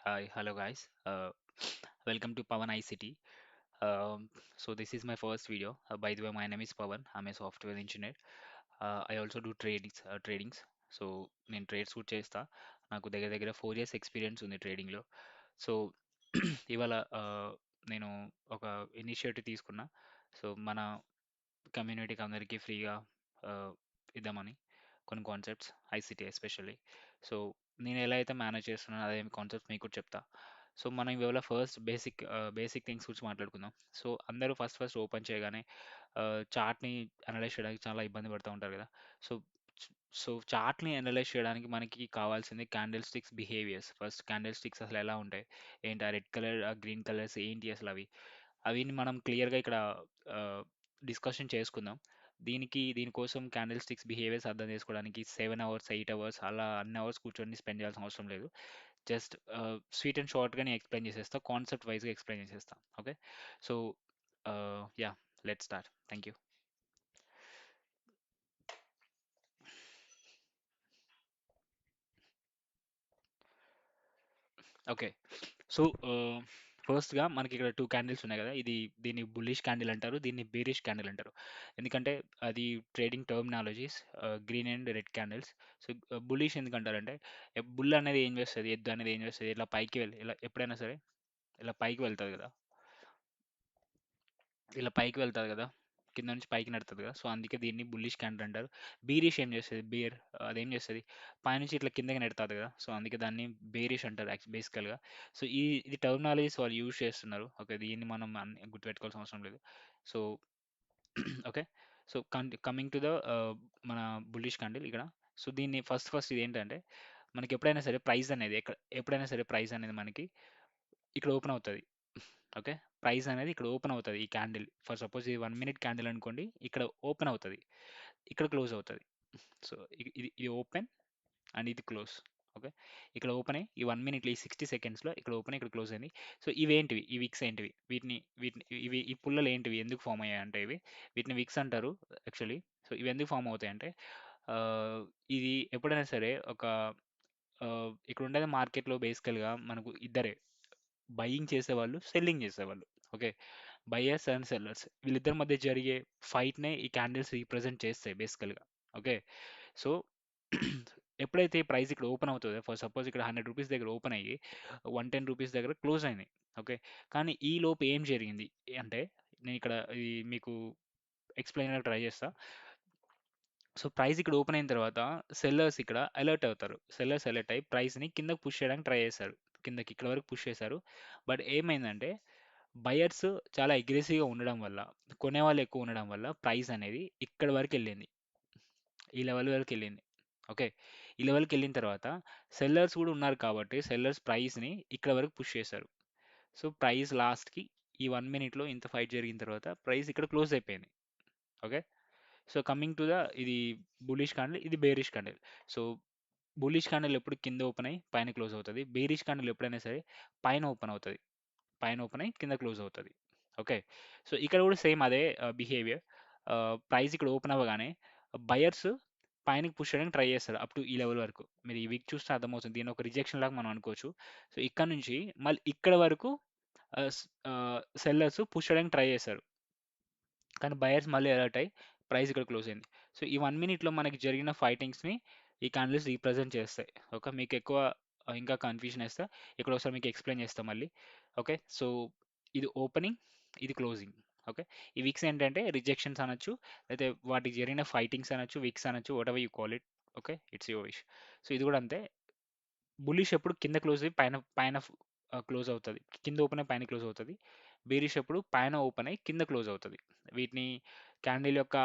Hi, hello guys. Welcome to Pawan ICT. So this is my first video. By the way, my name is Pawan. I'm a software engineer. I also do tradings. So నేను trades కూడా చేస్తా. నాకు దగ్గర దగ్గర 4 years experience ఉంది ట్రేడింగ్లో. So ఇవాళ నేను ఒక ఇనిషియేటివ్ తీసుకున్నా. సో మన కమ్యూనిటీకి అందరికీ ఫ్రీగా ఇద్దామని కొన్ని కాన్సెప్ట్స్ ఐసిటీ ఎస్పెషల్లీ. సో నేను ఎలా అయితే మేనేజ్ చేస్తున్నానో అదే కాన్సెప్ట్స్ మీకు కూడా చెప్తా. సో మనం ఇవాళ ఫస్ట్ బేసిక్ థింగ్స్ గురించి మాట్లాడుకుందాం. సో అందరూ ఫస్ట్ ఓపెన్ చేయగానే చార్ట్ని అనలైజ్ చేయడానికి చాలా ఇబ్బంది పడుతూ ఉంటారు కదా. సో సో చార్ట్ని అనలైజ్ చేయడానికి మనకి కావాల్సింది candle sticks behaviours. First candle sticks అసలు ఎలా ఉంటాయి, ఏంటి ఆ రెడ్ కలర్ ఆ గ్రీన్ కలర్స్ ఏంటి అసలు అవిని మనం క్లియర్గా ఇక్కడ డిస్కషన్ చేసుకుందాం. దీనికోసం క్యాండిల్ స్టిక్స్ బిహేవియర్స్ అర్థం చేసుకోవడానికి 7 అవర్స్ 8 అవర్స్ అలా అన్ని అవర్స్ కూర్చొని స్పెండ్ చేయాల్సిన అవసరం లేదు. జస్ట్ స్వీట్ అండ్ షార్ట్గానే ఎక్స్ప్లెయిన్ చేసేస్తా, కాన్సెప్ట్ వైజ్గా ఎక్స్ప్లెయిన్ చేసేస్తా. Okay. So yeah, let start. Thank you. Okay. So ఫస్ట్‌గా మనకి ఇక్కడ 2 క్యాండిల్స్ ఉన్నాయి కదా. దీన్ని బుల్లిష్ క్యాండిల్ అంటారు. దీన్ని బేరిష్ క్యాండిల్ అంటారు. ఎందుకంటే అది trading terminologies. Green and red candles. So bullish ఎందుకంటారంటే బుల్ అనేది ఏం చేస్తది? ఎద్దు అనేది ఏం చేస్తది? ఇలా పైకి వెళ్ళి ఇలా ఎప్పుడైనా సరే ఇలా పైకి వెళ్తది కదా. ఇలా పైకి వెళ్తది కదా. కింద నుంచి పైకి నడుతది కదా. సో అందుకే దీన్ని బుల్లిష్ క్యాండిల్ అంటారు. బీరిష్ ఏం చేస్తది? అదేం చేస్తది? పైనుంచి ఇట్లా కిందకి నెడతాది కదా. సో అందుకే దాన్ని బేరిష్ అంటారు బేసికల్‌గా. సో ఇది టర్మినాలజీస్ వాళ్ళు యూజ్ చేస్తున్నారు. ఓకే. దీన్ని మనం గుర్తుపెట్టుకోవాల్సిన అవసరం లేదు. So okay. So coming to the మన బుల్లిష్ క్యాండిల్ ఇక్కడ. సో దీన్ని ఫస్ట్ ఇదేంటంటే మనకి ఎప్పుడైనా సరే ప్రైస్ అనేది మనకి ఇక్కడ ఓపెన్ అవుతది. ఓకే. ప్రైస్ అనేది ఇక్కడ ఓపెన్ అవుతది. ఈ క్యాండిల్ ఫర్ సపోజ్ ఇది 1 మినిట్ క్యాండిల్ అనుకోండి. ఇక్కడ ఓపెన్ అవుతది. ఇక్కడ క్లోజ్ అవుతది. సో ఇది ఓపెన్ అండ్ ఇది క్లోజ్. ఓకే. ఇక్కడ ఓపెన్ అయ్యి ఈ 1 మినిట్‌లో ఈ 60 సెకండ్స్‌లో ఇక్కడ ఓపెన్ అయ్యి ఇక్కడ క్లోజ్ అయింది. సో ఇవేంటివి? ఈ విక్స్ ఏంటివి? వీటిని ఈ పుల్లలు ఏంటివి? ఎందుకు ఫార్మ్ అయ్యాయంటే వీటిని విక్స్ అంటారు యాక్చువల్లీ. సో ఇవి ఎందుకు ఫార్మ్ అవుతాయంటే ఇది ఎప్పుడైనా సరే ఇక్కడ ఉండేది మార్కెట్‌లో బేసికల్‌గా మనకు ఇద్దరే. బయింగ్ చేసేవాళ్ళు, సెల్లింగ్ చేసేవాళ్ళు. ఓకే. బయర్స్ అండ్ సెల్లర్స్ వీళ్ళిద్దరి మధ్య జరిగే ఫైట్‌నే ఈ క్యాండిల్స్ రిప్రజెంట్ చేస్తాయి బేసికల్‌గా. ఓకే. సో ఎప్పుడైతే ప్రైస్ ఇక్కడ ఓపెన్ అవుతదో ఫర్ సపోజ్ ఇక్కడ రూ. 100 దగ్గర ఓపెన్ అయ్యి రూ. 110 దగ్గర క్లోజ్ అయింది. ఓకే. కానీ ఈ లోపు ఏం జరిగింది అంటే నేను ఇక్కడ ఇది మీకు ఎక్స్‌ప్లెయిన్ చేయడానికి ట్రై చేస్తా. సో ప్రైస్ ఇక్కడ ఓపెన్ అయిన తర్వాత సెల్లర్స్ ఇక్కడ అలర్ట్ అవుతారు. సెల్లర్స్ అలర్ట్ అయ్యి ప్రైస్‌ని కిందకి పుష్ చేయడానికి ట్రై చేశారు. కిందకి ఇక్కడ వరకు పుష్ చేశారు. బట్ ఏమైందంటే బయర్స్ చాలా అగ్రెసివ్‌గా ఉండడం వల్ల, కొనేవాళ్ళు ఎక్కువ ఉండడం వల్ల ప్రైస్ అనేది ఇక్కడి వరకెళ్ళింది. ఈ లెవెల్ వరకెళ్ళింది. ఓకే. ఈ లెవెల్‌కెళ్ళిన తర్వాత సెల్లర్స్ గూడా ఉన్నారు కాబట్టి సెల్లర్స్ ప్రైస్‌ని ఇక్కడ వరకు పుష్ చేశారు. సో, ప్రైస్ లాస్ట్‌కి ఈ 1 మినిట్‌లో ఇంత ఫైట్ జరిగిన తర్వాత ప్రైస్ ఇక్కడ క్లోజ్ అయిపోయింది. Okay. So, coming to the ఇది బుల్లిష్ క్యాండిల్, ఇది bearish candle. So, bullish candle ఎప్పుడు కింద ఓపెన్ అయ్యి పైన క్లోజ్ అవుతది. బేరిష్ క్యాండిల్ ఎప్పుడైనా సరే పైన ఓపెన్ అవుతది. పైన ఓపెన్ అయ్యి కింద క్లోజ్ అవుతది. ఓకే. సో, ఇక్కడ కూడా సేమ్ అదే బిహేవియర్. ప్రైస్ ఇక్కడ ఓపెన్ అవ్వగానే బయర్స్ పైనకి పుష్ చేయడానికి ట్రై చేస్తారు అప్ టు ఈ లెవెల్ వరకు. మీరు ఈ వీక్ చూస్తే అర్థమవుతుంది. దీన్ని ఒక రిజెక్షన్ లాగా మనం అనుకోవచ్చు. సో, ఇక్కడ నుంచి మళ్ళీ ఇక్కడ వరకు సెల్లర్స్ పుష్ చేయడానికి ట్రై చేశారు. కానీ బయర్స్ మళ్ళీ అలర్ట్ అయ్యి ప్రైస్ ఇక్కడ క్లోజ్ అయింది. సో, ఈ 1 మినిట్‌లో మనకి జరిగిన ఫైటింగ్స్‌ని ఈ క్యాండిల్స్ రిప్రజెంట్ చేస్తాయి. ఓకే. మీకు ఎక్కువ ఇంకా కన్‌ఫ్యూజన్ ఏస్తే ఇక్కడ ఒకసారి మీకు ఎక్స్‌ప్లెయిన్ చేస్తా మళ్ళీ. ఓకే. సో, ఇది ఓపెనింగ్, ఇది క్లోజింగ్. ఓకే. ఈ విక్స్ ఏంటంటే రిజెక్షన్స్ అనొచ్చు, లేతే వాటికి జరిగిన ఫైటింగ్స్ అనొచ్చు, విక్స్ అనొచ్చు, whatever you call it. Okay. It's your wish. So, ఇది కూడా అంతే. బుల్లిష్ ఎప్పుడు కింద క్లోజ్ అయ్యి పైన పైన క్లోజ్ అవుతది. కింద ఓపెన్ అయ్యి పైన క్లోజ్ అవుతది. బేరిష్ ఎప్పుడు పైన ఓపెన్ అయ్యి కింద క్లోజ్ అవుతది. వీటిని క్యాండిల్ యొక్క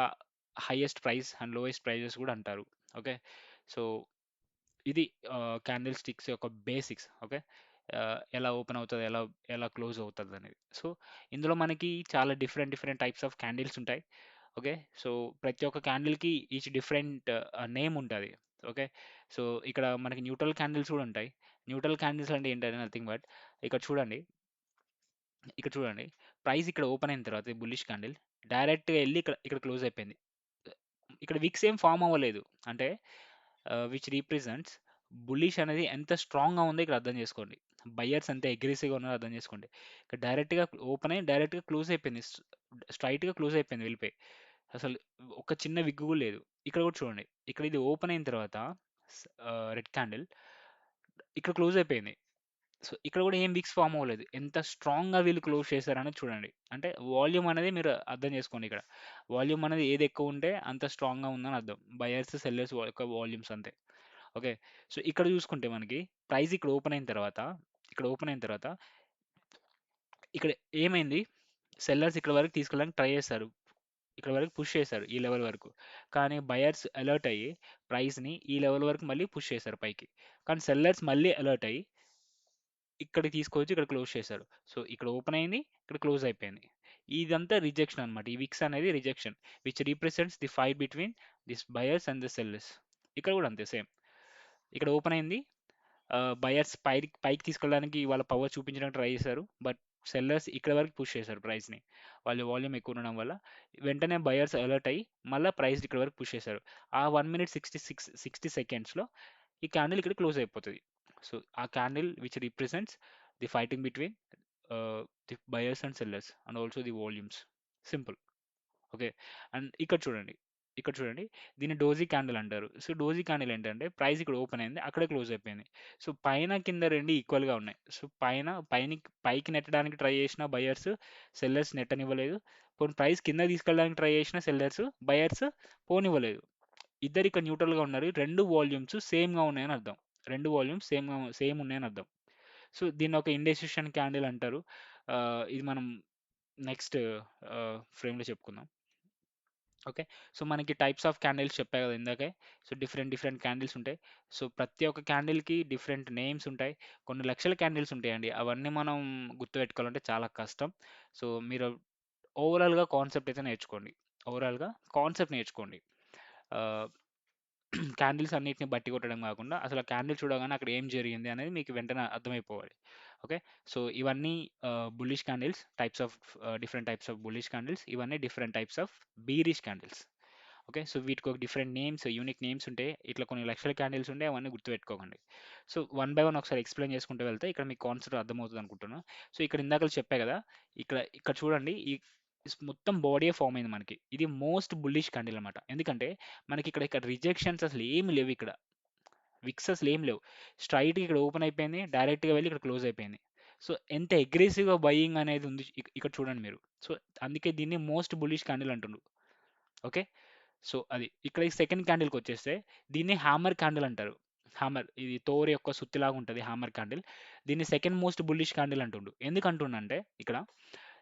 highest price and lowest prices కూడా అంటారు. ఓకే. సో, ఇది క్యాండిల్ స్టిక్స్ యొక్క బేసిక్స్. ఓకే. ఎలా ఓపెన్ అవుతది, ఎలా ఎలా క్లోజ్ అవుతదనేది. సో, ఇందులో మనకి చాలా డిఫరెంట్ టైప్స్ ఆఫ్ క్యాండిల్స్ ఉంటాయి. ఓకే. సో, ప్రతి ఒక్క క్యాండిల్‌కి ఈచ్ డిఫరెంట్ నేమ్ ఉంటది. ఓకే. సో, ఇక్కడ మనకి న్యూట్రల్ క్యాండిల్స్ కూడా ఉంటాయి. న్యూట్రల్ క్యాండిల్స్ అంటే ఏంటంటే నథింగ్ బట్ ఇక్కడ చూడండి, ఇక్కడ చూడండి. ప్రైస్ ఇక్కడ ఓపెన్ అయిన తర్వాత ఈ బుల్లిష్ క్యాండిల్ డైరెక్ట్‌గా ఎళ్లి ఇక్కడ ఇక్కడ క్లోజ్ అయిపోయింది. ఇక్కడ విక్స్ ఏం ఫార్మ్ అవ్వలేదు. అంటే విచ్ రిప్రజెంట్స్ బుల్లిష్ అనేది ఎంత స్ట్రాంగ్‌గా ఉందో ఇక్కడ అర్థం చేసుకోండి. బయర్స్ ఎంత అగ్రెసివ్‌గా ఉన్నారో అర్థం చేసుకోండి. ఇక్కడ డైరెక్ట్‌గా ఓపెన్ అయ్యి డైరెక్ట్‌గా క్లోజ్ అయిపోయింది. స్ట్రెయిట్‌గా క్లోజ్ అయిపోయింది వెళ్ళిపోయి. అసలు ఒక చిన్న విగ్గు కూడా లేదు. ఇక్కడ కూడా చూడండి. ఇక్కడ ఇది ఓపెన్ అయిన తర్వాత రెడ్ క్యాండిల్ ఇక్కడ క్లోజ్ అయిపోయింది. సో, ఇక్కడ కూడా ఏం విక్స్ ఫార్మ్ అవ్వలేదు. ఎంత స్ట్రాంగ్‌గా వీళ్ళు క్లోజ్ చేశారనేది చూడండి. అంటే వాల్యూమ్ అనేది మీరు అర్థం చేసుకోండి ఇక్కడ. వాల్యూమ్ అనేది ఏది ఎక్కువ ఉంటే అంత స్ట్రాంగ్‌గా ఉందని అర్థం. బయర్స్, సెల్లర్స్ యొక్క వాల్యూమ్స్ అంతే. ఓకే. సో, ఇక్కడ చూసుకుంటే మనకి ప్రైస్ ఇక్కడ ఓపెన్ అయిన తర్వాత ఇక్కడ ఏమైంది? సెల్లర్స్ ఇక్కడ వరకు తీసుకెళ్ళడానికి ట్రై చేశారు. ఇక్కడ వరకు పుష్ చేశారు ఈ లెవెల్ వరకు. కానీ బయర్స్ అలర్ట్ అయ్యి ప్రైస్‌ని ఈ లెవెల్ వరకు మళ్ళీ పుష్ చేశారు పైకి. కానీ సెల్లర్స్ మళ్ళీ అలర్ట్ అయ్యి ఇక్కడికి తీసుకొచ్చి ఇక్కడ క్లోజ్ చేశారు. సో, ఇక్కడ ఓపెన్ అయింది. ఇక్కడ క్లోజ్ అయిపోయింది. ఇదంతా రిజెక్షన్ అన్నమాట. ఈ విక్స్ అనేది rejection which represents the fight between this buyers and the sellers. ఇక్కడ కూడా అంతే సేమ్. ఇక్కడ ఓపెన్ అయింది. బయర్స్ పైకి తీసుకెళ్ళడానికి వాళ్ళ పవర్ చూపించడానికి ట్రై చేశారు. బట్ సెల్లర్స్ ఇక్కడ వరకు పుష్ చేశారు ప్రైస్‌ని. వాళ్ళు వాల్యూమ్ ఎక్కువ ఉండడం వల్ల. వెంటనే బయర్స్ అలర్ట్ అయ్యి మళ్ళా ప్రైస్ ఇక్కడ వరకు పుష్ చేశారు. ఆ 1 మినిట్ 60 సెకండ్స్‌లో ఈ క్యాండిల్ ఇక్కడ క్లోజ్ అయిపోతది. సో, ఆ candle which represents the fighting between the buyers and sellers and also the volumes. Simple. Okay. And ఇక్కడ చూడండి. దీన్ని డోజీ క్యాండిల్ అంటారు. సో, డోజీ క్యాండిల్ ఏంటంటే ప్రైస్ ఇక్కడ ఓపెన్ అయింది. అక్కడే క్లోజ్ అయిపోయింది. సో, పైన, కింద 2 ఈక్వల్‌గా ఉన్నాయి. సో, పైకి నెట్టడానికి ట్రై చేసిన బయర్స్, సెల్లర్స్ నెట్టనివ్వలేదు. పోనీ ప్రైస్ కిందకి తీసుకెళ్ళడానికి ట్రై చేసిన సెల్లర్స్, బయర్స్ పోనివ్వలేదు. ఇద్దరు ఇక్కడ న్యూట్రల్‌గా ఉన్నారు. 2 వాల్యూమ్స్ సేమ్‌గా ఉన్నాయని అర్థం. 2 వాల్యూమ్స్ సేమ్ ఉన్నాయని అర్థం. సో, దీన్ని ఒక ఇండెసిషన్ క్యాండిల్ అంటారు. ఇది మనం నెక్స్ట్ ఫ్రేమ్‌లో చెప్పుకుందాం. ఓకే. సో, మనకి టైప్స్ ఆఫ్ క్యాండిల్స్ చెప్పా కదా ఇందాకే. సో, డిఫరెంట్ క్యాండిల్స్ ఉంటాయి. సో, ప్రతి ఒక్క క్యాండిల్‌కి డిఫరెంట్ నేమ్స్ ఉంటాయి. కొన్ని లక్షల క్యాండిల్స్ ఉంటాయండి. అవన్నీ మనం గుర్తుపెట్టుకోవాలంటే చాలా కష్టం. సో, మీరు ఓవరాల్‌గా కాన్సెప్ట్ అయితే నేర్చుకోండి. ఓవరాల్‌గా కాన్సెప్ట్ నేర్చుకోండి. ఆహ్, క్యాండిల్స్ అన్నిటిని బట్టి కొట్టడం కాకుండా అసలు ఆ క్యాండిల్ చూడగానే అక్కడ ఏం జరిగింది అనేది మీకు వెంటనే అర్థమైపోవాలి. ఓకే. సో, ఇవన్నీ bullish candles, different types of bullish candles. ఇవన్నీ different types of bearish candles. Okay. So, వీటికి ఒక డిఫరెంట్ నేమ్స్, యూనిక్ నేమ్స్ ఉంటాయి. ఇట్లా కొన్ని లక్షల క్యాండిల్స్ ఉంటాయి. అవన్నీ గుర్తుపెట్టుకోకండి. సో, వన్ బై వన్ ఒకసారి ఎక్స్‌ప్లెయిన్ చేసుకుంటూ వెళ్తే ఇక్కడ మీకు కాన్సెప్ట్ అర్థమవుతది అనుకుంటున్నా. సో, ఇక్కడ ఇందాకల చెప్పా కదా! ఇక్కడ చూడండి. మొత్తం బాడీయే ఫార్మ్ అయింది మనకి. ఇది మోస్ట్ బుల్లిష్ క్యాండిల్ అన్నమాట. ఎందుకంటే మనకి ఇక్కడ రిజెక్షన్స్ అసలు ఏమి లేవు ఇక్కడ. విక్స్ అసలు ఏం లేవు. స్ట్రెయిట్‌గా ఇక్కడ ఓపెన్ అయిపోయింది. డైరెక్ట్‌గా వెళ్లి ఇక్కడ క్లోజ్ అయిపోయింది. సో, ఎంత అగ్రెసివ్‌గా బయింగ్ అనేది ఉంది ఇక్కడ చూడండి మీరు. సో, అందుకే దీన్ని మోస్ట్ బుల్లిష్ క్యాండిల్ అంటుండ్రు. ఓకే. సో, అది. ఇక్కడ ఈ సెకండ్ క్యాండిల్‌కొచ్చేస్తే దీన్ని హామర్ క్యాండిల్ అంటారు. ఇది థోర్ యొక్క సుత్తిలాగా ఉంటది హామర్ క్యాండిల్. దీన్ని సెకండ్ మోస్ట్ బుల్లిష్ క్యాండిల్ అంటుండు. ఎందుకు అంటుండంటే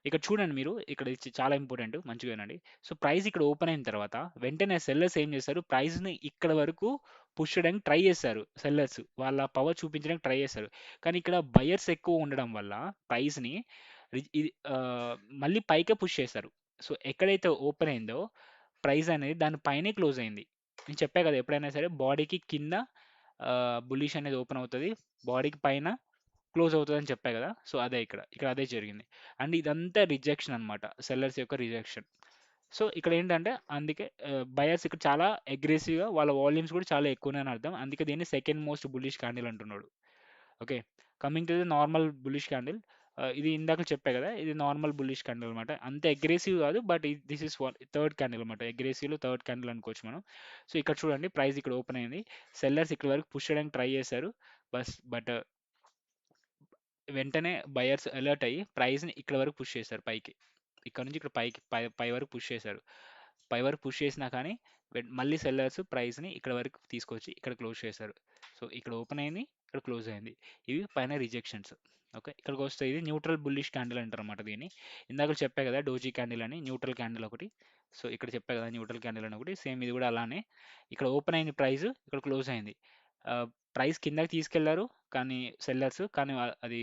ఇక్కడ చూడండి మీరు. ఇక్కడ ఇది చాలా ఇంపార్టెంట్. మంచిగా వినండి. సో, ప్రైస్ ఇక్కడ ఓపెన్ అయిన తర్వాత వెంటనే సెల్లర్స్ ఏం చేశారు? ప్రైస్‌ని ఇక్కడ వరకు పుష్ చేయడానికి ట్రై చేశారు సెల్లర్స్. వాళ్ళ పవర్ చూపించడానికి ట్రై చేశారు. కానీ ఇక్కడ బయర్స్ ఎక్కువ ఉండడం వల్ల ప్రైస్‌ని ఇది మళ్ళీ పైకే పుష్ చేశారు. సో, ఎక్కడైతే ఓపెన్ అయిందో ప్రైస్ అనేది దాని పైనే క్లోజ్ అయింది. నేను చెప్పా కదా! ఎప్పుడైనా సరే బాడీకి కింద బుల్లిష్ అనేది ఓపెన్ అవుతది. బాడీకి పైన క్లోజ్ అవుతదని చెప్పా కదా! సో, అదే ఇక్కడ. ఇక్కడ అదే జరిగింది. అండ్ ఇదంతా రిజెక్షన్ అన్నమాట. సెల్లర్స్ యొక్క రిజెక్షన్. సో, ఇక్కడేంటంటే అందుకే బయర్స్ ఇక్కడ చాలా అగ్రెసివ్‌గా వాళ్ళ వాల్యూమ్స్ కూడా చాలా ఎక్కువనే అర్థం. అందుకే దీన్ని సెకండ్ మోస్ట్ బుల్లిష్ క్యాండిల్ అంటున్నాడు. Okay. Coming to the normal bullish candle. ఇది ఇందాక చెప్పా కదా! ఇది నార్మల్ బుల్లిష్ క్యాండిల్ అనమాట. అంత అగ్రెసివ్ కాదు. But this is third candle అనమాట. అగ్రెసివ్‌లో థర్డ్ క్యాండిల్ అనుకోవచ్చు మనం. సో, ఇక్కడ చూడండి ప్రైస్ ఇక్కడ ఓపెన్ అయింది. సెల్లర్స్ ఇక్కడి వరకు పుష్ చేయడానికి ట్రై చేశారు. బట్ వెంటనే బయర్స్ అలర్ట్ అయ్యి ప్రైస్‌ని ఇక్కడ వరకు పుష్ చేశారు పైకి. ఇక్కడ నుంచి ఇక్కడ పై వరకు పుష్ చేశారు. పై వరకు పుష్ చేసినా కానీ మళ్ళీ సెల్లర్స్ ప్రైస్‌ని ఇక్కడ వరకు తీసుకొచ్చి ఇక్కడ క్లోజ్ చేశారు. సో, ఇక్కడ ఓపెన్ అయింది. ఇక్కడ క్లోజ్ అయింది. ఇవి పైన రిజెక్షన్స్. ఓకే. ఇక్కడికొస్తే ఇది న్యూట్రల్ బుల్లిష్ క్యాండిల్ అంటారన్నమాట దీన్ని. ఇందాక చెప్పా కదా! డోజీ క్యాండిల్ అని న్యూట్రల్ క్యాండిల్ ఒకటి. సో, ఇక్కడ చెప్పా కదా! న్యూట్రల్ క్యాండిల్ అని ఒకటి. సేమ్ ఇది కూడా అలానే. ఇక్కడ ఓపెన్ అయింది ప్రైస్. ఇక్కడ క్లోజ్ అయింది. ఆహ్, ప్రైస్ కిందకి తీసుకెళ్లారు. కానీ సెల్లర్స్ కానీ అది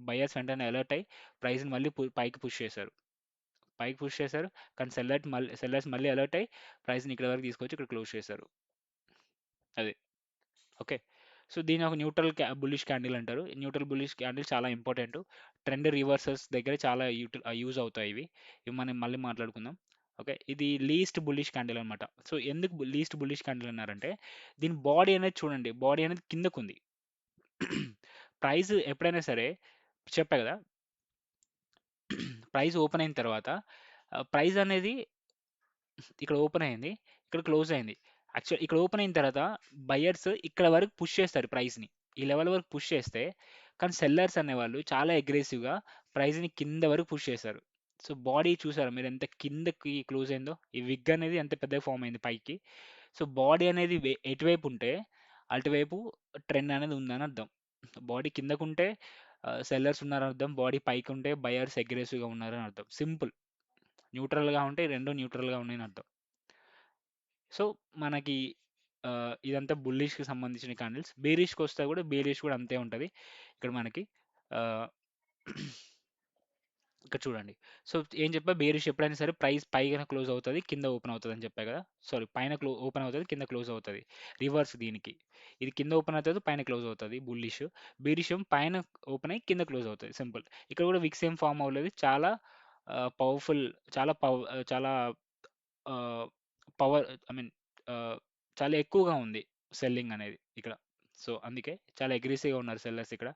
బయర్స్ వెంటనే అలర్ట్ అయ్యి ప్రైస్‌ని మళ్ళీ పైకి పుష్ చేశారు. పైకి పుష్ చేశారు. కానీ సెల్లర్స్ మళ్ళీ అలర్ట్ అయ్యి ప్రైస్‌ని ఇక్కడ వరకు తీసుకొచ్చి ఇక్కడ క్లోజ్ చేశారు. అది. ఓకే. సో, దీన్ని ఒక న్యూట్రల్ బుల్లిష్ క్యాండిల్ అంటారు. న్యూట్రల్ బుల్లిష్ క్యాండిల్ చాలా ఇంపార్టెంట్. ట్రెండ్ రివర్సల్స్ దగ్గర చాలా యూజ్ అవుతాయి ఇవి. ఇవి మనం మళ్ళీ మాట్లాడుకుందాం. ఓకే. ఇది లీస్ట్ బుల్లిష్ క్యాండిల్ అనమాట. సో, ఎందుకు లీస్ట్ బుల్లిష్ క్యాండిల్ అన్నారంటే, దీని బాడీ అనేది చూడండి. బాడీ అనేది కిందకుంది. ప్రైస్ ఎప్పుడైనా సరే చెప్పా గదా! ప్రైస్ ఓపెన్ అయిన తర్వాత ప్రైస్ అనేది ఇక్కడ ఓపెన్ అయింది. ఇక్కడ క్లోజ్ అయింది. ఇక్కడ ఓపెన్ అయిన తర్వాత బయర్స్ ఇక్కడ వరకు పుష్ చేస్తారు ప్రైస్‌ని. ఈ లెవెల్ వరకు పుష్ చేస్తే, కానీ సెల్లర్స్ అనేవాళ్ళు చాలా అగ్రెసివ్‌గా ప్రైస్‌ని కింద వరకు పుష్ చేశారు. సో, బాడీ చూసారా మీరు ఎంత కిందకి క్లోజ్ అయిందో? ఈ విగ్ అనేది ఎంత పెద్దగా ఫార్మ్ అయింది పైకి. సో, బాడీ అనేది ఎటువైపు ఉంటే, అటువైపు ట్రెండ్ అనేది ఉందని అర్థం. బాడీ కిందకుంటే సెల్లర్స్ ఉన్నారని అర్థం. బాడీ పైకుంటే బయర్స్ అగ్రెసివ్‌గా ఉన్నారని అర్థం. సింపుల్. న్యూట్రల్‌గా ఉంటే 2 న్యూట్రల్‌గా ఉన్నాయని అర్థం. సో, మనకి ఇదంతా బుల్లిష్‌కి సంబంధించిన క్యాండిల్స్. బేరిష్‌కొస్తే కూడా బేరిష్ కూడా అంతే ఉంటది. ఇక్కడ మనకి ఆహ్, ఇక్కడ చూడండి. సో, ఏం చెప్పా బేరిష్ ఎప్పుడైనా సరే ప్రైస్ పైన క్లోజ్ అవుతది. కింద ఓపెన్ అవుతదని చెప్పా కదా! సారీ పైన ఓపెన్ అవుతది. కింద క్లోజ్ అవుతది. రివర్స్ దీనికి. ఇది కింద ఓపెన్ అవుతది. పైన క్లోజ్ అవుతది బుల్లిష్. బేరిష్ ఏమో పైన ఓపెన్ అయ్యి కింద క్లోజ్ అవుతది. సింపుల్. ఇక్కడ కూడా విక్స్ ఏం ఫార్మ్ అవ్వలేదు. చాలా పవర్‌ఫుల్ చాలా ఆహ్, పవర్ ఐ మీన్ ఆహ్, చాలా ఎక్కువగా ఉంది సెల్లింగ్ అనేది ఇక్కడ. సో, అందుకే చాలా అగ్రెసివ్‌గా ఉన్నారు సెల్లర్స్ ఇక్కడ.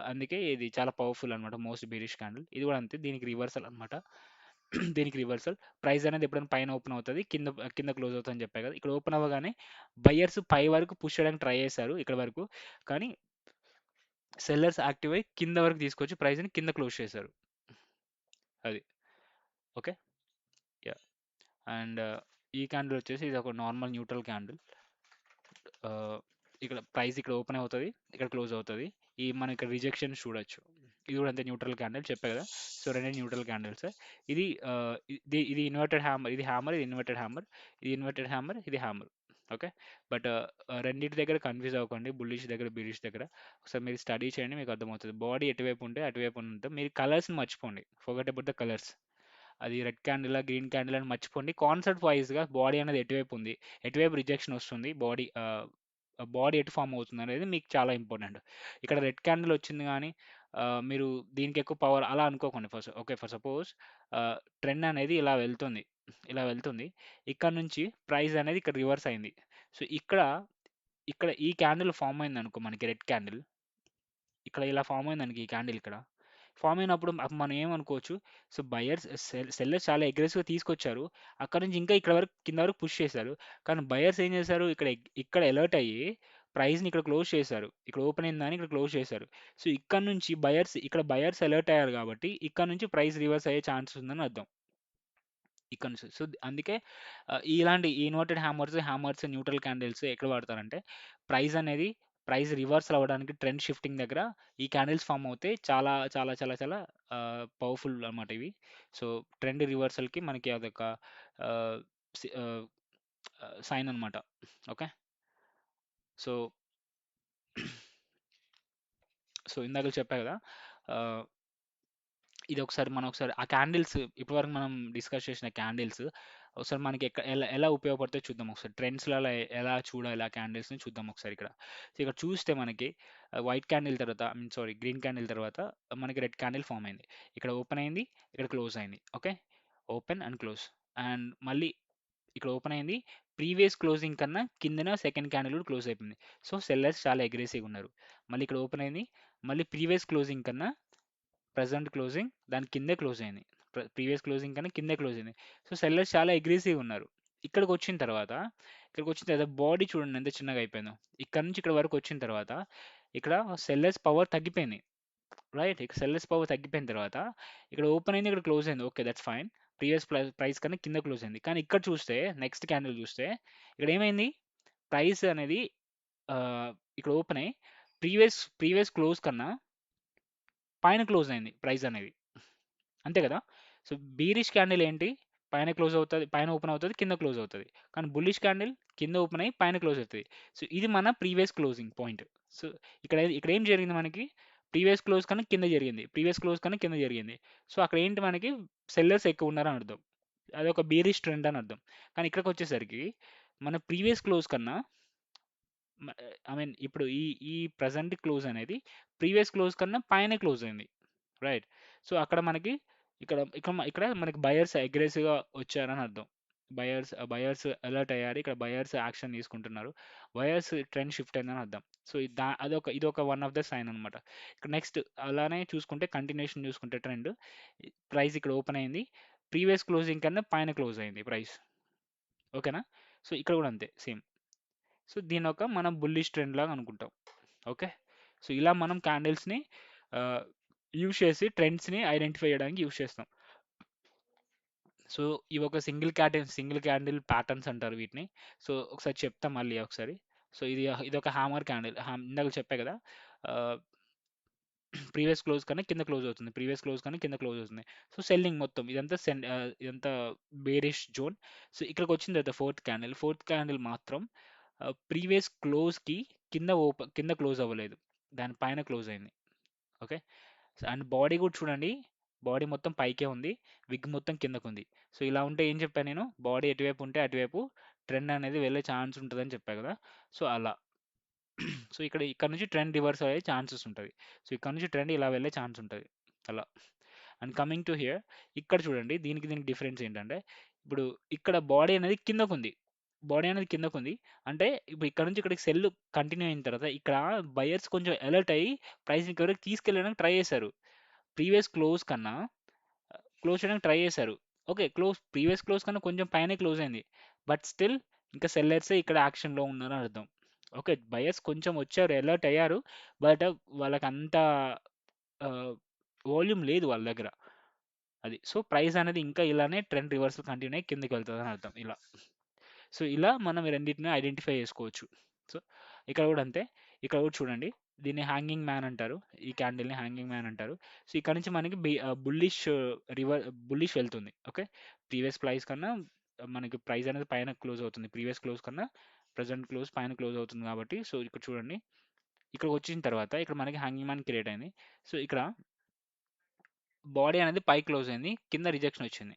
అందుకే ఇది చాలా పవర్‌ఫుల్ అనమాట. Most bearish candle. ఇది కూడా అంతే. దీనికి రివర్సల్ అనమాట. దీనికి రివర్సల్. ప్రైస్ అనేది ఎప్పుడైనా పైన ఓపెన్ అవుతది. కింద క్లోజ్ అవుతదని చెప్పా కదా! ఇక్కడ ఓపెన్ అవ్వగానే బయర్స్ పై వరకు పుష్ చేయడానికి ట్రై చేశారు ఇక్కడ వరకు. కానీ సెల్లర్స్ యాక్టివ్ అయ్యి కింద వరకు తీసుకొచ్చి ప్రైస్‌ని కింద క్లోజ్ చేశారు. అది. ఓకే. యాహ్! అండ్ ఈ క్యాండిల్ వచ్చేసి ఇది ఒక నార్మల్ న్యూట్రల్ క్యాండిల్. ఆహ్, ఇక్కడ ప్రైస్ ఇక్కడ ఓపెన్ అవుతది. ఇక్కడ క్లోజ్ అవుతది. మనం ఇక్కడ రిజెక్షన్స్ చూడొచ్చు. ఇది కూడా అంతే న్యూట్రల్ క్యాండిల్ చెప్పా కదా! So, 2 neutral candles. ఇది ఇది ఇన్వర్టెడ్ హ్యామర్. ఇది హ్యామర్, ఇది ఇన్వర్టెడ్ హ్యామర్. ఇది ఇన్వర్టెడ్ హ్యామర్, ఇది హ్యామర్. ఓకే. బట్ రెండిటి దగ్గర కన్‌ఫ్యూజ్ అవ్వకండి. బుల్లిష్ దగ్గర, బేరిష్ దగ్గర. ఒకసారి మీరు స్టడీ చేయండి మీకు అర్థమవుతది. బాడీ ఎటువైపు ఉంటే అటువైపు ఉంటే మీరు కలర్స్‌ని మర్చిపోండి. Forget about the colours. అది రెడ్ క్యాండిలా, గ్రీన్ క్యాండిల్ అని మర్చిపోండి. కాన్సెప్ట్ వైస్‌గా బాడీ అనేది ఎటువైపు ఉంది, ఎటువైపు రిజెక్షన్ వస్తుంది, బాడీ ఎటు ఫార్మ్ అవుతుంది అనేది మీకు చాలా ఇంపార్టెంట్. ఇక్కడ రెడ్ క్యాండిల్ వచ్చింది గానీ మీరు దీనికి ఎక్కువ పవర్ అలా అనుకోకండి. ఫర్ సపోజ్ ట్రెండ్ అనేది ఇలా వెళ్తుంది. ఇక్కడ నుంచి ప్రైస్ అనేది ఇక్కడ రివర్స్ అయింది. సో, ఇక్కడ ఈ క్యాండిల్ ఫార్మ్ అయిందనుకో మనకి రెడ్ క్యాండిల్. ఇక్కడ ఇలా ఫార్మ్ అయిందనుకో ఈ క్యాండిల్ ఇక్కడ. ఫార్మ్ అయినప్పుడు మనం ఏమనుకోవచ్చు, సో, సెల్లర్స్ చాలా అగ్రెసివ్‌గా తీసుకొచ్చారు. అక్కడి నుంచి ఇంకా కింద వరకు పుష్ చేశారు. కానీ బయర్స్ ఏం చేశారు, ఇక్కడ అలర్ట్ అయ్యి ప్రైస్‌ని ఇక్కడ క్లోజ్ చేశారు. ఇక్కడ ఓపెన్ అయిందని ఇక్కడ క్లోజ్ చేశారు. సో, ఇక్కడ నుంచి బయర్స్ అలర్ట్ అయ్యారు కాబట్టి, ఇక్కడ నుంచి ప్రైస్ రివర్స్ అయ్యే ఛాన్సెస్ ఉందని అర్థం. ఇక్కడ నుంచి. సో, అందుకే ఇలాంటి ఈ ఇన్వర్టెడ్ హ్యామర్స్, న్యూట్రల్ క్యాండిల్స్ ఎక్కడ వాడతారంటే, ప్రైస్ అనేది ప్రైస్ రివర్సల్ అవ్వడానికి ట్రెండ్ షిఫ్టింగ్ దగ్గర ఈ క్యాండిల్స్ ఫార్మ్ అవుతాయి. చాలా చాలా చాలా చాలా పవర్‌ఫుల్ అనమాట ఇవి. సో, ట్రెండ్ రివర్సల్‌కి మనకి అదొక ఆహ్, సి ఆహ్, సైన్ అనమాట. ఓకే. సో, ఇందాక చెప్పా కదా! ఆహ్ మనం ఒకసారి ఆ క్యాండిల్స్ ఇప్పటివరకు మనం డిస్కస్ చేసిన క్యాండిల్స్ ఒకసారి మనకి ఎలా ఎలా ఉపయోగపడతాయో చూద్దాం ఒకసారి. ట్రెండ్స్‌లలో ఎలా చూడాలి ఆ క్యాండిల్స్‌ని చూద్దాం ఒకసారి ఇక్కడ. సో, ఇక్కడ చూస్తే మనకి వైట్ క్యాండిల్ తర్వాత I mean sorry green candle తర్వాత మనకి రెడ్ క్యాండిల్ ఫార్మ్ అయింది. ఇక్కడ ఓపెన్ అయింది. ఇక్కడ క్లోజ్ అయింది. Okay. Open and close. And మళ్ళీ ఇక్కడ ఓపెన్ అయింది. ప్రీవియస్ క్లోజింగ్ కన్నా కిందన సెకండ్ క్యాండిల్ కూడా క్లోజ్ అయిపోయింది. సో, సెల్లర్స్ చాలా అగ్రెసివ్‌గా ఉన్నారు. మళ్ళీ ఇక్కడ ఓపెన్ అయింది. మళ్ళీ ప్రీవియస్ క్లోజింగ్ కన్నా ప్రెజెంట్ క్లోజింగ్ దాని కిందే క్లోజ్ అయింది. ప్రీవియస్ క్లోజింగ్ కన్నా కిందే క్లోజ్ అయింది. సో, సెల్లర్స్ చాలా అగ్రెసివ్‌గా ఉన్నారు. ఇక్కడికొచ్చిన తర్వాత బాడీ చూడండి ఎంత చిన్నగా అయిపోయిందో. ఇక్కడ నుంచి ఇక్కడ వరకు వచ్చిన తర్వాత ఇక్కడ సెల్లర్స్ పవర్ తగ్గిపోయింది. రైట్. ఇక్కడ సెల్లర్స్ పవర్ తగ్గిపోయిన తర్వాత ఇక్కడ ఓపెన్ అయింది. ఇక్కడ క్లోజ్ అయింది. Okay. That's fine. Previous price కన్నా కింద క్లోజ్ అయింది. కానీ ఇక్కడ చూస్తే నెక్స్ట్ క్యాండిల్ చూస్తే ఇక్కడ ఏమైంది? ప్రైస్ అనేది ఆహ్, ఇక్కడ ఓపెన్ అయ్యి ప్రీవియస్ క్లోజ్ కన్నా పైన క్లోజ్ అయింది ప్రైస్ అనేది. అంతే కదా! సో, బీరిష్ క్యాండిల్ ఏంటి? పైన ఓపెన్ అవుతది. కింద క్లోజ్ అవుతది. కానీ బుల్లిష్ క్యాండిల్ కింద ఓపెన్ అయ్యి పైన క్లోజ్ అవుతది. సో, ఇది మన ప్రీవియస్ క్లోజింగ్ పాయింట్. సో, ఇక్కడ ఏం జరిగింది మనకి? ప్రీవియస్ క్లోజ్ కన్నా కింద జరిగింది. సో, అక్కడ ఏంటి మనకి సెల్లర్స్ ఎక్కువ ఉన్నారని అర్థం. అదొక బీరిష్ ట్రెండ్ అని అర్థం. కానీ ఇక్కడికొచ్చేసరికి మన ప్రీవియస్ క్లోజ్ కన్నా మ ఐ మీన్ ఇప్పుడు ఈ ప్రెజెంట్ క్లోజ్ అనేది ప్రీవియస్ క్లోజ్ కన్నా పైనే క్లోజ్ అయింది. రైట్. సో, అక్కడ మనకి ఇక్కడ మనకి బయర్స్ అగ్రెసివ్‌గా వచ్చారని అర్థం. బయర్స్ అలర్ట్ అయ్యారు. ఇక్కడ బయర్స్ యాక్షన్ తీసుకుంటున్నారు. బయర్స్ ట్రెండ్ షిఫ్ట్ అయిందని అర్థం. సో, ఇదొక వన్ ఆఫ్ ద సైన్ అనమాట. ఇక్కడ నెక్స్ట్ అలానే చూసుకుంటే కంటిన్యూయేషన్ చూసుకుంటే ట్రెండ్ ప్రైస్ ఇక్కడ ఓపెన్ అయింది. ప్రీవియస్ క్లోజింగ్ కన్నా పైన క్లోజ్ అయింది ప్రైస్. ఓకేనా? సో, ఇక్కడ కూడా అంతే సేమ్. సో, దీన్నొక మనం బుల్లిష్ ట్రెండ్ లాగా అనుకుంటాం. ఓకే. సో, ఇలా మనం క్యాండిల్స్‌ని యూజ్ చేసి ట్రెండ్స్‌ని ఐడెంటిఫై చేయడానికి యూజ్ చేస్తాం. సో, ఇవి ఒక సింగిల్ క్యాండిల్ ప్యాటర్న్స్ అంటారు వీటిని. సో, ఒకసారి చెప్తా మళ్ళీ ఒకసారి. సో, ఇదొక హ్యామర్ క్యాండిల్. ఇందాక చెప్పా కదా! ఆహ్, ప్రీవియస్ క్లోజ్ కన్నా కింద క్లోజ్ అవుతుంది. ప్రీవియస్ క్లోజ్ కన్నా కింద క్లోజ్ అవుతుంది. సో, సెల్లింగ్ మొత్తం ఇదంతా బేరిష్ జోన్. సో, ఇక్కడికొచ్చిన తర్వాత ఫోర్త్ క్యాండిల్ మాత్రం ప్రీవియస్ క్లోజ్‌కి కింద క్లోజ్ అవ్వలేదు. దాని పైన క్లోజ్ అయింది. ఓకే. అండ్ బాడీ కూడా చూడండి. బాడీ మొత్తం పైకే ఉంది. విగ్ మొత్తం కిందకుంది. సో, ఇలా ఉంటే ఏం చెప్పాను నేను? బాడీ ఎటువైపు ఉంటే అటువైపు ట్రెండ్ అనేది వెళ్ళే ఛాన్స్ ఉంటదని చెప్పా కదా! సో, అలా. సో, ఇక్కడ నుంచి ట్రెండ్ రివర్స్ అయ్యే ఛాన్సెస్ ఉంటది. సో, ఇక్కడ నుంచి ట్రెండ్ ఇలా వెళ్ళే ఛాన్స్ ఉంటది. అలా. అండ్ కమింగ్ టు హియర్ ఇక్కడ చూడండి దీనికి డిఫరెన్స్ ఏంటంటే, ఇప్పుడు ఇక్కడ బాడీ అనేది కిందకుంది. అంటే ఇప్పుడు ఇక్కడ నుంచి ఇక్కడికి సెల్ కంటిన్యూ అయిన తర్వాత ఇక్కడ బయర్స్ కొంచెం అలర్ట్ అయ్యి ప్రైస్‌ని ఇంకెవరికి తీసుకెళ్ళడానికి ట్రై చేశారు. ప్రీవియస్ క్లోజ్ చేయడానికి ట్రై చేశారు. ఓకే. ప్రీవియస్ క్లోజ్ కన్నా కొంచెం పైనే క్లోజ్ అయింది. బట్ స్టిల్ ఇంకా సెల్లర్సే ఇక్కడ యాక్షన్‌లో ఉన్నారని అర్థం. ఓకే. బయర్స్ కొంచెం వచ్చారు, అలర్ట్ అయ్యారు. బట్ వాళ్ళకంత వాల్యూమ్ లేదు వాళ్ళ దగ్గర. అది. సో, ప్రైస్ అనేది ఇంకా ఇలానే ట్రెండ్ రివర్సల్ కంటిన్యూ అయ్యి కిందకెళ్తదని అర్థం ఇలా. సో, ఇలా మనం ఈ రెండిటిని ఐడెంటిఫై చేసుకోవచ్చు. సో, ఇక్కడ కూడా అంతే. ఇక్కడ కూడా చూడండి. దీన్ని హ్యాంగింగ్ మ్యాన్ అంటారు. ఈ క్యాండిల్‌ని హ్యాంగింగ్ మ్యాన్ అంటారు. సో, ఇక్కడ నుంచి మనకి బుల్లిష్ బుల్లిష్ వెళ్తుంది. ఓకే. ప్రీవియస్ ప్రైస్ కన్నా మనకి ప్రైస్ అనేది పైన క్లోజ్ అవుతుంది. ప్రీవియస్ క్లోజ్ కన్నా ప్రెజెంట్ క్లోజ్ పైన క్లోజ్ అవుతుంది కాబట్టి, సో, ఇక్కడ చూడండి. ఇక్కడికొచ్చిన తర్వాత ఇక్కడ మనకి హ్యాంగింగ్ మ్యాన్ క్రియేట్ అయింది. సో, ఇక్కడ బాడీ అనేది పైకి క్లోజ్ అయింది. కింద రిజెక్షన్ వచ్చింది.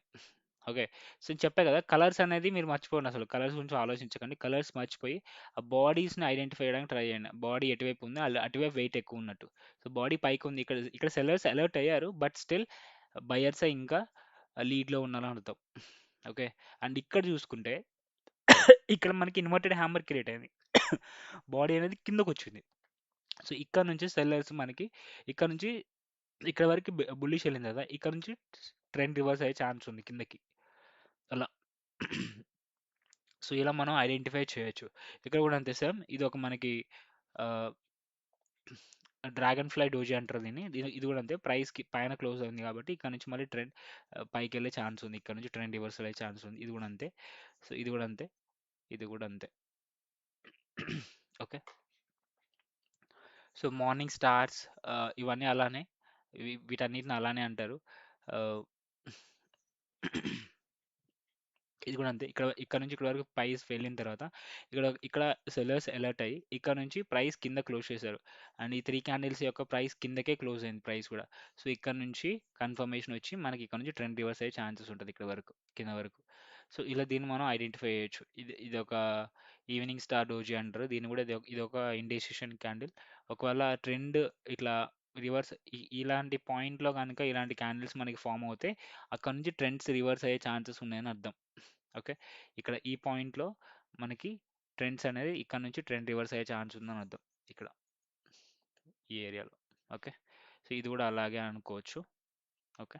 ఓకే. సో, నేను చెప్పా కదా! కలర్స్ అనేది మీరు మర్చిపోండి అసలు. కలర్స్ గురించి ఆలోచించకండి. కలర్స్ మర్చిపోయి ఆ బాడీస్‌ని ఐడెంటిఫై చేయడానికి ట్రై చేయండి. బాడీ ఎటువైపు ఉంది, అటువైపు వెయిట్ ఎక్కువ ఉన్నట్టు. సో, బాడీ పైకుంది. ఇక్కడ సెల్లర్స్ అలర్ట్ అయ్యారు. బట్ స్టిల్ బయర్సే ఇంకా లీడ్‌లో ఉన్నారని అర్థం. ఓకే. అండ్ ఇక్కడ చూసుకుంటే ఇక్కడ మనకి ఇన్వర్టెడ్ హ్యామర్ క్రియేట్ అయింది. బాడీ అనేది కిందకొచ్చింది. సో, ఇక్కడ నుంచి సెల్లర్స్ మనకి ఇక్కడ నుంచి ఇక్కడ వరకు బుల్లిష్ వెళ్ళింది కదా! ఇక్కడ నుంచి ట్రెండ్ రివర్స్ అయ్యే ఛాన్స్ ఉంది కిందకి. అలా. సో, ఇలా మనం ఐడెంటిఫై చేయొచ్చు. ఇక్కడ కూడా అంతే సేమ్. ఇదొక మనకి ఆహ్, డ్రాగన్ ఫ్లై డోజీ అంటారు దీన్ని. ఇది కూడా అంతే. ప్రైస్‌కి పైన క్లోజ్ అయింది కాబట్టి ఇక్కడ నుంచి మళ్ళీ ట్రెండ్ పైకెళ్ళే ఛాన్స్ ఉంది. ఇక్కడ నుంచి ట్రెండ్ రివర్సల్ అయ్యే ఛాన్స్ ఉంది. ఇది కూడా అంతే. సో, ఇది కూడా అంతే. ఇది కూడా అంతే. ఓకే. సో, మార్నింగ్ స్టార్స్ ఇవన్నీ అలానే. వీటన్నిటిని అలానే అంటారు. ఆహ్, ఇది కూడా అంతే. ఇక్కడ నుంచి ఇక్కడి వరకు ప్రైస్ వెళ్ళిన తర్వాత ఇక్కడ సెల్లర్స్ అలర్ట్ అయ్యి ఇక్కడ నుంచి ప్రైస్ కింద క్లోజ్ చేశారు. అండ్ ఈ 3 క్యాండిల్స్ యొక్క ప్రైస్ కిందకే క్లోజ్ అయింది ప్రైస్ కూడా. సో, ఇక్కడ నుంచి కన్ఫర్మేషన్ వచ్చి మనకి ఇక్కడ నుంచి ట్రెండ్ రివర్స్ అయ్యే ఛాన్సెస్ ఉంటది ఇక్కడ వరకు, కింద వరకు. సో, ఇలా దీన్ని మనం ఐడెంటిఫై చేయొచ్చు. ఇదొక ఈవినింగ్ స్టార్ డోజీ అంటారు. దీన్ని కూడా ఇదొక ఇండెసిషన్ క్యాండిల్. ఒకవేళ ట్రెండ్ ఇట్లా ఇలాంటి పాయింట్‌లో గనుక ఇలాంటి క్యాండిల్స్ మనకి ఫార్మ్ అవుతే అక్కడ నుంచి ట్రెండ్స్ రివర్స్ అయ్యే ఛాన్సెస్ ఉన్నాయని అర్థం. ఓకే. ఇక్కడ ఈ పాయింట్‌లో మనకి ట్రెండ్స్ అనేది ఇక్కడ నుంచి ట్రెండ్ రివర్స్ అయ్యే ఛాన్స్ ఉందని అర్థం. ఇక్కడ ఈ ఏరియాలో. ఓకే. సో, ఇది కూడా అలాగే అనుకోవచ్చు. ఓకే.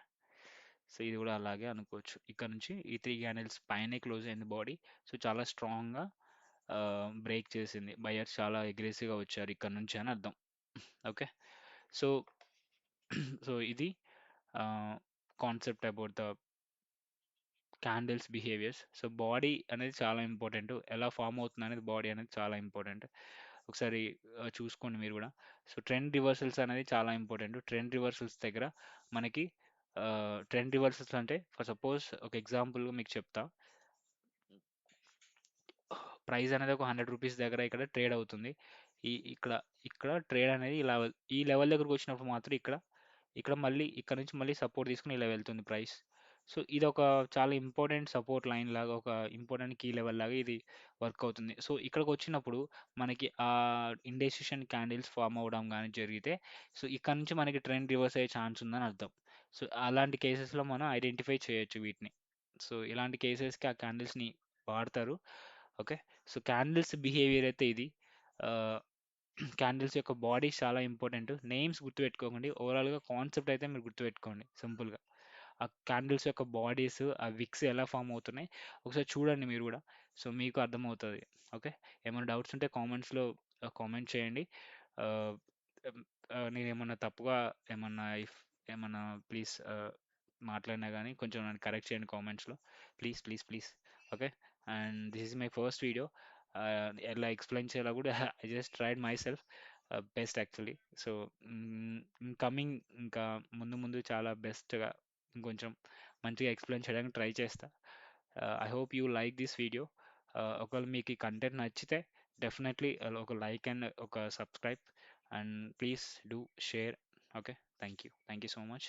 సో, ఇది కూడా అలాగే అనుకోవచ్చు. ఇక్కడ నుంచి ఈ 3 క్యాండిల్స్ పైనే క్లోజ్ అయింది బాడీ. సో, చాలా స్ట్రాంగ్‌గా బ్రేక్ చేసింది. బయర్స్ చాలా అగ్రెసివ్‌గా వచ్చారు ఇక్కడ నుంచి అని అర్థం. ఓకే. సో, సో ఇది concept about the candles behaviours. So, body అనేది చాలా ఇంపార్టెంట్. ఎలా ఫార్మ్ అవుతుంది అనేది బాడీ అనేది చాలా ఇంపార్టెంట్. ఒకసారి చూసుకోండి మీరు కూడా. సో, ట్రెండ్ రివర్సల్స్ అనేది చాలా ఇంపార్టెంట్. ట్రెండ్ రివర్సల్స్ దగ్గర మనకి ట్రెండ్ రివర్సల్స్ అంటే ఫర్ సపోజ్ ఒక ఎగ్జాంపుల్‌గా మీకు చెప్తా. ప్రైస్ అనేది ఒక 100 రూపీస్ దగ్గర ఇక్కడ ట్రేడ్ అవుతుంది. ఇక్కడ ఇక్కడ ట్రేడ్ అనేది ఈ లెవెల్ దగ్గరకు వచ్చినప్పుడు మాత్రం ఇక్కడ మళ్ళీ ఇక్కడ నుంచి మళ్ళీ సపోర్ట్ తీసుకొని ఇలా వెళ్తుంది ప్రైస్. సో, ఇదొక చాలా ఇంపార్టెంట్ సపోర్ట్ లైన్ లాగా, ఒక ఇంపార్టెంట్ కీ లెవెల్ లాగా ఇది వర్క్ అవుతుంది. సో, ఇక్కడికొచ్చినప్పుడు మనకి ఇండెసిషన్ క్యాండిల్స్ ఫార్మ్ అవ్వడం గాని జరిగితే, సో, ఇక్కడ నుంచి మనకి ట్రెండ్ రివర్స్ అయ్యే ఛాన్స్ ఉందని అర్థం. సో, అలాంటి కేసెస్‌లో మనం ఐడెంటిఫై చేయొచ్చు వీటిని. సో, ఇలాంటి కేసెస్‌కి ఆ క్యాండిల్స్‌ని వాడతారు. ఓకే. సో, క్యాండిల్స్ బిహేవియర్ అయితే ఇది. ఆహ్, క్యాండిల్స్ యొక్క బాడీస్ చాలా ఇంపార్టెంట్. నేమ్స్ గుర్తుపెట్టుకోకండి. ఓవరాల్‌గా కాన్సెప్ట్ అయితే మీరు గుర్తుపెట్టుకోండి సింపుల్‌గా. ఆ క్యాండిల్స్ యొక్క బాడీస్, ఆ విక్స్ ఎలా ఫార్మ్ అవుతున్నాయి ఒకసారి చూడండి మీరు గూడా. సో, మీకు అర్థమవుతది. ఓకే. ఏమైనా డౌట్స్ ఉంటే కామెంట్స్‌లో కామెంట్ చేయండి. ఆహ్, హ్మ్, నేనేమన్నా తప్పుగా ఏమన్నా ఏమన్నా ప్లీజ్ మాట్లాడినా గానీ కొంచెం నన్ను కరెక్ట్ చేయండి కామెంట్స్‌లో. Please, please, please. Okay. And this is my first video. ఎలా ఎక్స్‌ప్లెయిన్ చేయాలో గూడా I just tried my self best actually. So, coming ఇంకా ముందు ముందు చాలా బెస్ట్‌గా ఇంకొంచెం మంచిగా ఎక్స్‌ప్లెయిన్ చేయడానికి ట్రై చేస్తా. I hope you like this video. ఒకవేళ మీకు ఈ కంటెంట్ నచ్చితే డెఫినెట్లీ ఒక లైక్ అండ్ ఒక subscribe and please do share. Okay. Thank you. Thank you so much.